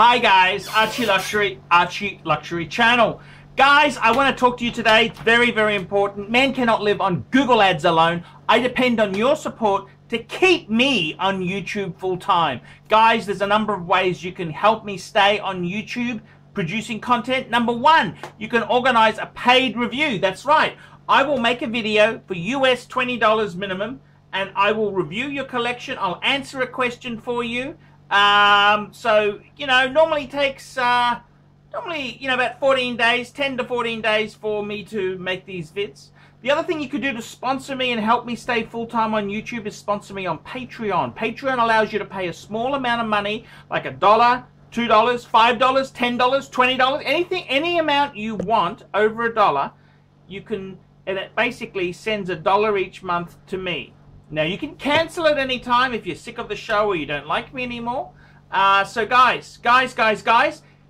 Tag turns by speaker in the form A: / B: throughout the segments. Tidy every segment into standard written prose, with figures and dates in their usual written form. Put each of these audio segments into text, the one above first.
A: Hi guys, Archie Luxury channel. Guys, I want to talk to you today. It's very, very important. Men cannot live on Google ads alone. I depend on your support to keep me on YouTube full time. Guys, there's a number of ways you can help me stay on YouTube producing content. Number one, you can organize a paid review. That's right. I will make a video for US $20 minimum and I will review your collection. I'll answer a question for you. So, normally takes, about 14 days, 10 to 14 days for me to make these vids. The other thing you could do to sponsor me and help me stay full-time on YouTube is sponsor me on Patreon. Patreon allows you to pay a small amount of money, like $1, $2, $5, $10, $20, anything, any amount you want over $1, you can, and it basically sends $1 each month to me. Now, you can cancel at any time if you're sick of the show or you don't like me anymore. So guys,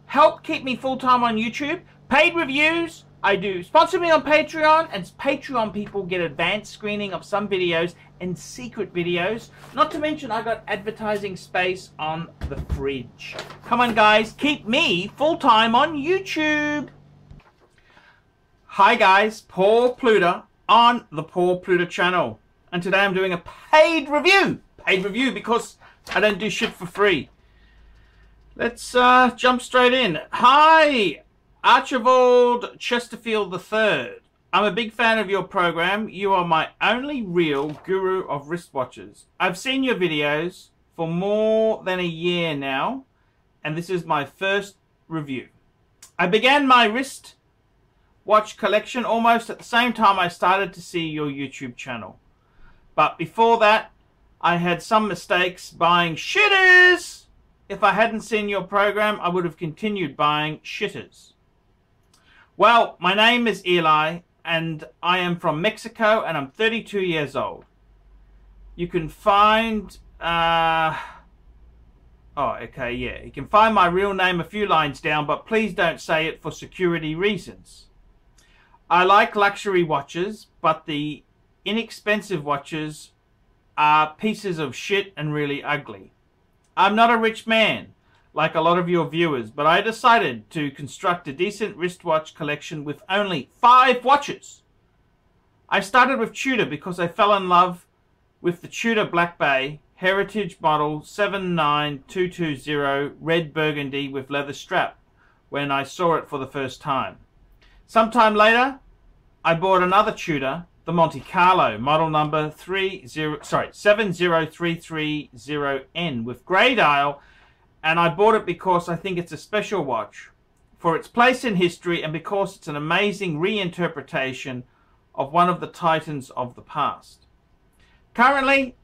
A: help keep me full-time on YouTube. Paid reviews, I do. Sponsor me on Patreon, and Patreon people get advanced screening of some videos and secret videos. Not to mention, I got advertising space on the fridge. Come on, guys, keep me full-time on YouTube. Hi, guys, Paul Pluta on the Paul Pluta channel. And today I'm doing a paid review. Paid review because I don't do shit for free. Let's jump straight in. Hi, Archibald Chesterfield III. I'm a big fan of your program. You are my only real guru of wristwatches. I've seen your videos for more than a year now, and this is my first review. I began my wristwatch collection almost at the same time I started to see your YouTube channel. But before that, I had some mistakes buying shitters. If I hadn't seen your program, I would have continued buying shitters. Well, my name is Eli, and I am from Mexico, and I'm 32 years old. You can find... you can find my real name a few lines down, but please don't say it for security reasons. I like luxury watches, but the inexpensive watches are pieces of shit and really ugly. I'm not a rich man, like a lot of your viewers, but I decided to construct a decent wristwatch collection with only 5 watches. I started with Tudor because I fell in love with the Tudor Black Bay Heritage Model 79220 red burgundy with leather strap when I saw it for the first time. Sometime later, I bought another Tudor, the Monte Carlo, model number 70330N with grey dial, and I bought it because I think it's a special watch for its place in history and because it's an amazing reinterpretation of one of the titans of the past. Currently,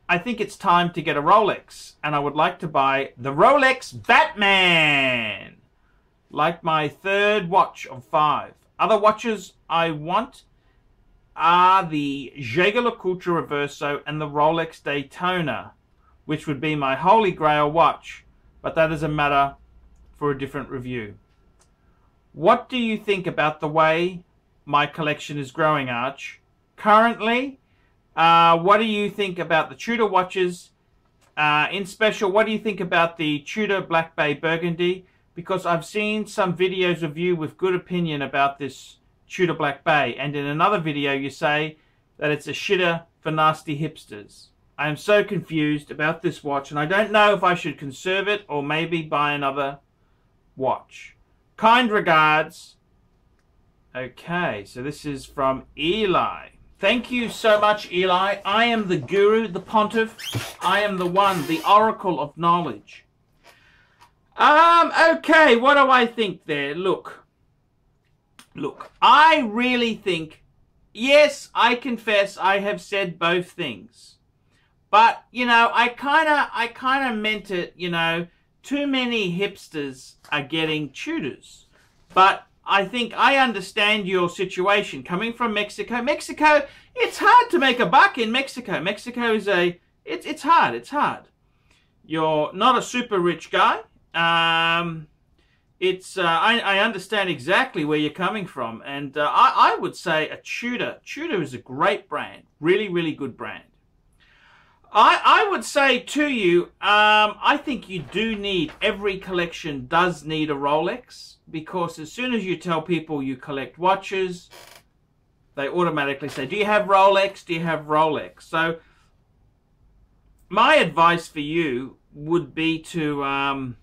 A: I think it's time to get a Rolex, and I would like to buy the Rolex Batman, like my third watch of 5. Other watches I want are the JEWELLERY Reverso and the Rolex Daytona, which would be my holy grail watch, but that is a matter for a different review. What do you think about the way my collection is growing, Arch? Currently, what do you think about the Tudor watches? In special, what do you think about the Tudor Black Bay Burgundy? Because I've seen some videos of you with good opinion about this Tudor Black Bay, and in another video you say that it's a shitter for nasty hipsters. I am so confused about this watch, and I don't know if I should conserve it or maybe buy another watch. Kind regards. Okay, so this is from Eli. Thank you so much, Eli. I am the guru, the pontiff. I am the one, the oracle of knowledge. Okay, what do I think there? Look, I really think, yes, I confess I have said both things. But, I kind of meant it, too many hipsters are getting Tudors. But I think I understand your situation. Coming from Mexico, it's hard to make a buck in Mexico. Mexico is it's hard. You're not a super rich guy. I understand exactly where you're coming from, and I would say a Tudor. Tudor is a great brand, really, really good brand. I would say to you, I think you do need, every collection does need a Rolex, because as soon as you tell people you collect watches, they automatically say, do you have Rolex? Do you have Rolex? So my advice for you would be to,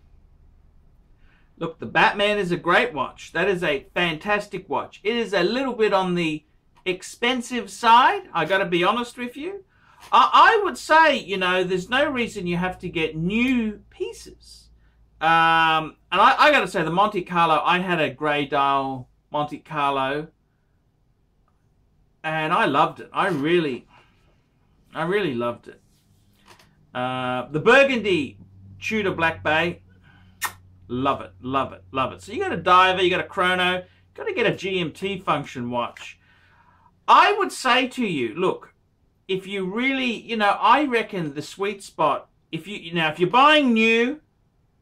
A: look, the Batman is a great watch. That is a fantastic watch. It is a little bit on the expensive side, I got to be honest with you. I would say, you know, there's no reason you have to get new pieces. And I got to say, the Monte Carlo, I had a grey dial Monte Carlo, and I loved it. I really loved it. The Burgundy Tudor Black Bay, love it, love it, love it. So you got a diver, you got a chrono, got to get a GMT function watch. I would say to you, look, if you really, you know, I reckon the sweet spot, if you're buying new,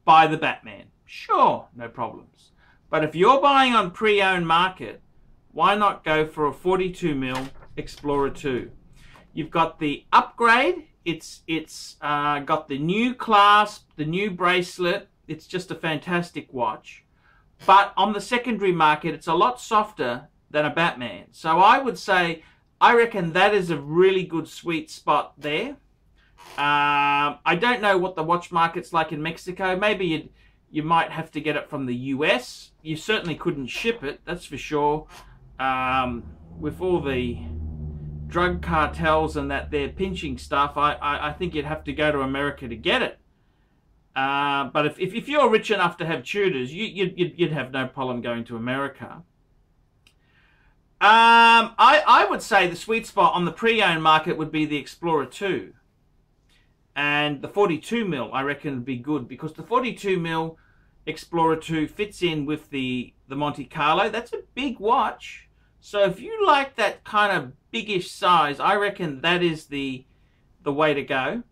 A: buy the Batman. Sure, no problems. But if you're buying on pre-owned market, why not go for a 42mm Explorer 2? You've got the upgrade. It's got the new clasp, the new bracelet. It's just a fantastic watch. But on the secondary market, it's a lot softer than a Batman. So I would say, I reckon that is a really good sweet spot there. I don't know what the watch market's like in Mexico. Maybe you might have to get it from the US. You certainly couldn't ship it, that's for sure. With all the drug cartels and that they're pinching stuff, I think you'd have to go to America to get it. But if you're rich enough to have Tudors, you'd have no problem going to America. I would say the sweet spot on the pre-owned market would be the Explorer 2. And the 42mm, I reckon, would be good, because the 42mm Explorer 2 fits in with the Monte Carlo. That's a big watch. So if you like that kind of biggish size, I reckon that is the way to go.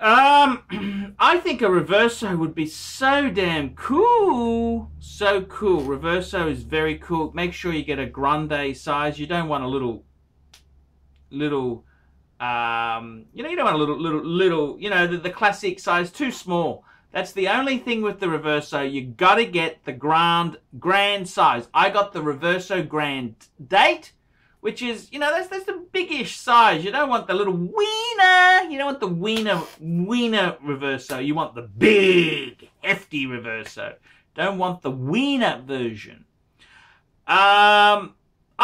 A: I think a Reverso would be so damn cool. So cool. Reverso is very cool. Make sure you get a grande size. You don't want a little, you know, you don't want a little, you know, the classic size, too small. That's the only thing with the Reverso. You got to get the grand size. I got the Reverso Grand Date, which is, you know, that's the biggish size. You don't want the little wiener. You don't want the wiener Reverso. You want the big, hefty Reverso. Don't want the wiener version.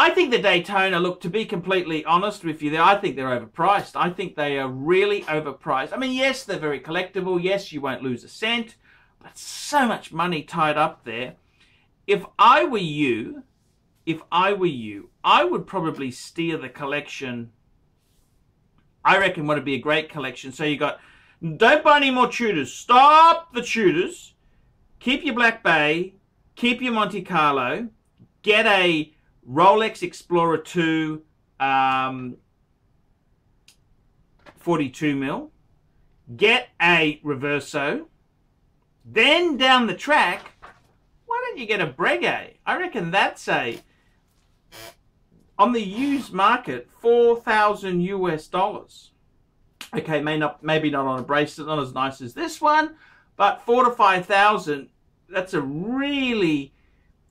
A: I think the Daytona, look, to be completely honest with you, I think they're overpriced. I think they are really overpriced. I mean, yes, they're very collectible. Yes, you won't lose a cent. But so much money tied up there. If I were you, I would probably steer the collection. I reckon what would be a great collection. So you got, don't buy any more Tudors. Stop the Tudors. Keep your Black Bay. Keep your Monte Carlo. Get a Rolex Explorer 2 42mm. Get a Reverso. Then down the track, why don't you get a Breguet? I reckon that's on the used market, $4,000 US. Okay, maybe not on a bracelet, not as nice as this one, but $4,000 to $5,000. That's a really,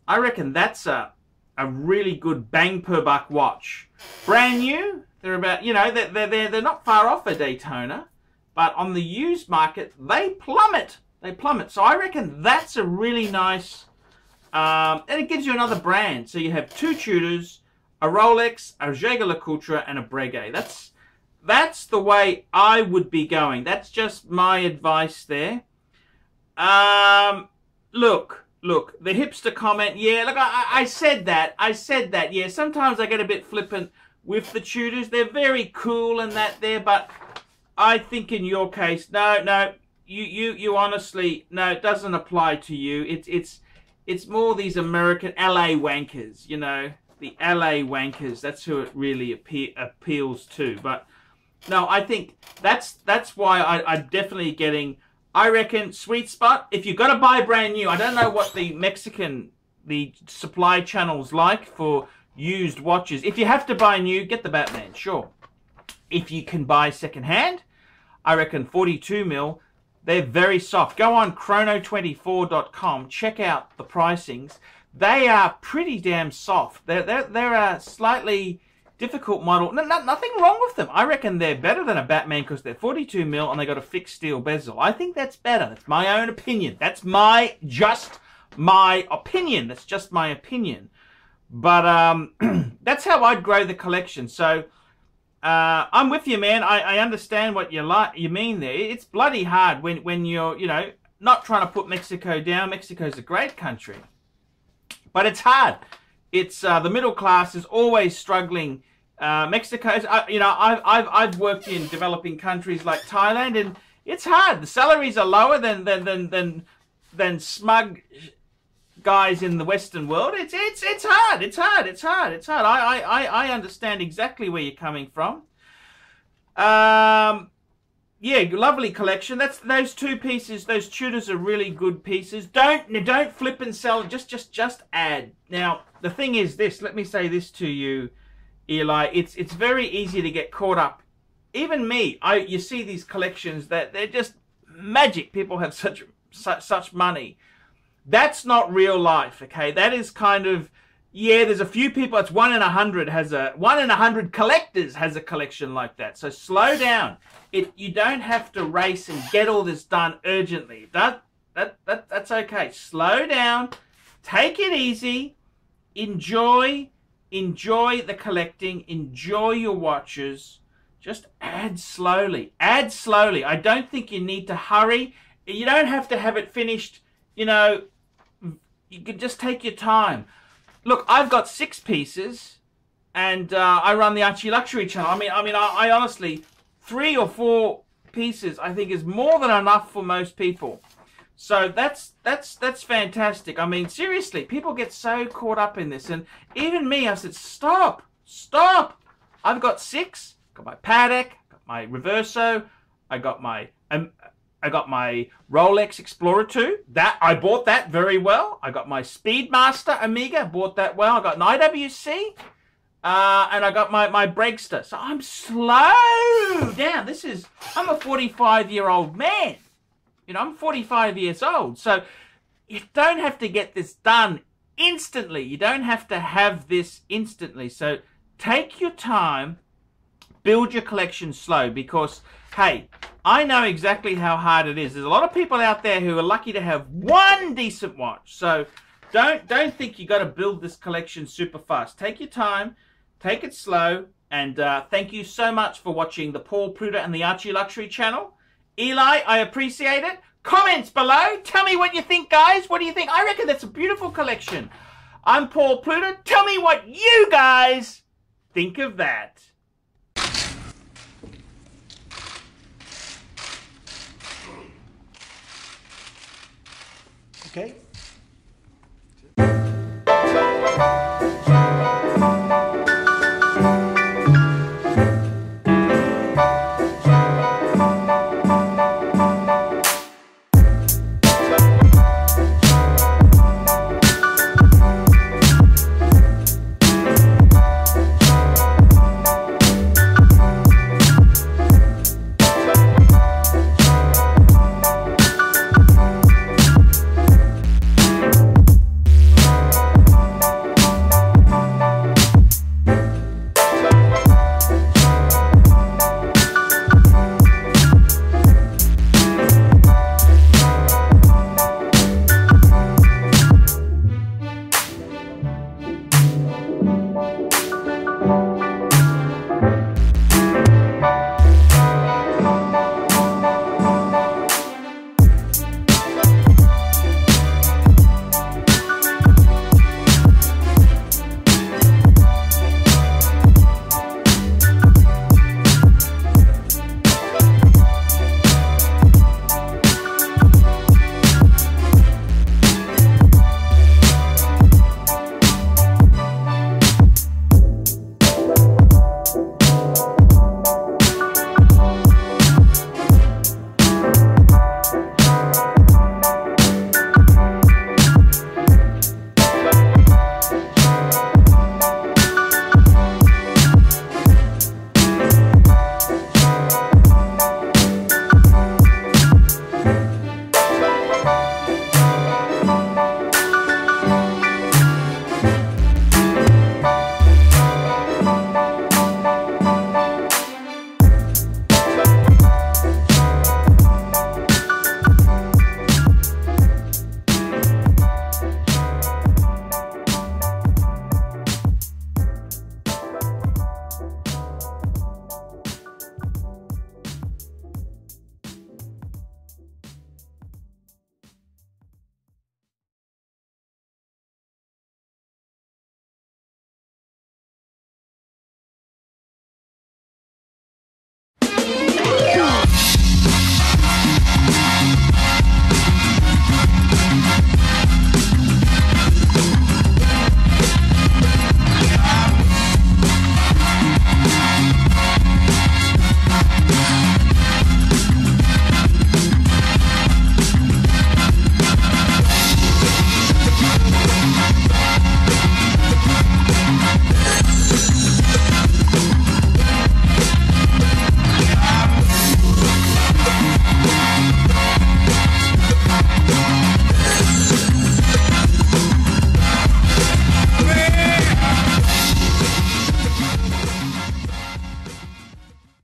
A: I reckon that's a really good bang per buck watch. Brand new, they're about, you know, they're not far off a Daytona, but on the used market they plummet. They plummet. So I reckon that's a really nice, and it gives you another brand. So you have two Tudors, a Rolex, a JEWELLERY, and a Breguet. That's the way I would be going. That's just my advice there. Look, the hipster comment. Yeah, look, I said that. Yeah, sometimes I get a bit flippant with the Tudors. They're very cool and that there, but I think in your case, no, you honestly, no, it doesn't apply to you. It's more these American LA wankers, you know. The LA wankers, that's who it really appeals to. But no, I think that's why I'm definitely getting, I reckon, sweet spot. If you've got to buy brand new, I don't know what the supply channel's like for used watches. If you have to buy new, get the Batman, sure. if you can buy secondhand. I reckon 42 mil. They're very soft. Go on chrono24.com. Check out the pricings. They are pretty damn soft. They're a slightly difficult model. Nothing wrong with them. I reckon they're better than a Batman because they're 42 mil and they got a fixed steel bezel. I think that's better. That's my own opinion. That's just my opinion. That's just my opinion. But that's how I'd grow the collection. So I'm with you, man. I understand what you mean there. It's bloody hard when you're, you know, not trying to put Mexico down. Mexico's a great country, but it's hard. It's the middle class is always struggling. Mexico's, you know, I've worked in developing countries like Thailand, and it's hard. The salaries are lower than smug guys in the Western world. It's hard. It's hard. I understand exactly where you're coming from. Yeah, lovely collection. That's those two pieces. Those Tudors are really good pieces. Don't flip and sell. Just add. Now the thing is this. Let me say this to you, Eli. It's very easy to get caught up. Even me. You see these collections that they're just magic. People have such money. That's not real life, okay? That is kind of, yeah, there's a few people, it's 1 in 100 1 in 100 collectors has a collection like that. So slow down. You don't have to race and get all this done urgently. That's okay. Slow down. Take it easy. Enjoy the collecting. Enjoy your watches. Just add slowly. Add slowly. I don't think you need to hurry. You don't have to have it finished, you know. You could just take your time. Look, I've got 6 pieces, and I run the Archie Luxury channel. I honestly, 3 or 4 pieces I think is more than enough for most people. So that's fantastic. I mean, seriously, people get so caught up in this, and even me, I said, stop. I've got 6. Got my Patek, got my Reverso, I got my Rolex Explorer 2. I bought that very well. I got my Speedmaster Omega. Bought that well. I got an IWC. And I got my Breakster. So I'm slow down. I'm a 45-year-old man. You know, I'm 45 years old. So you don't have to get this done instantly. You don't have to have this instantly. So take your time. Build your collection slow because, hey, I know exactly how hard it is. There's a lot of people out there who are lucky to have one decent watch. So don't think you got to build this collection super fast. Take your time, take it slow, and thank you so much for watching the Paul Pluta and the Archie Luxury channel. Eli, I appreciate it. Comments below. Tell me what you think, guys. What do you think? I reckon that's a beautiful collection. I'm Paul Pluta. Tell me what you guys think of that. Okay.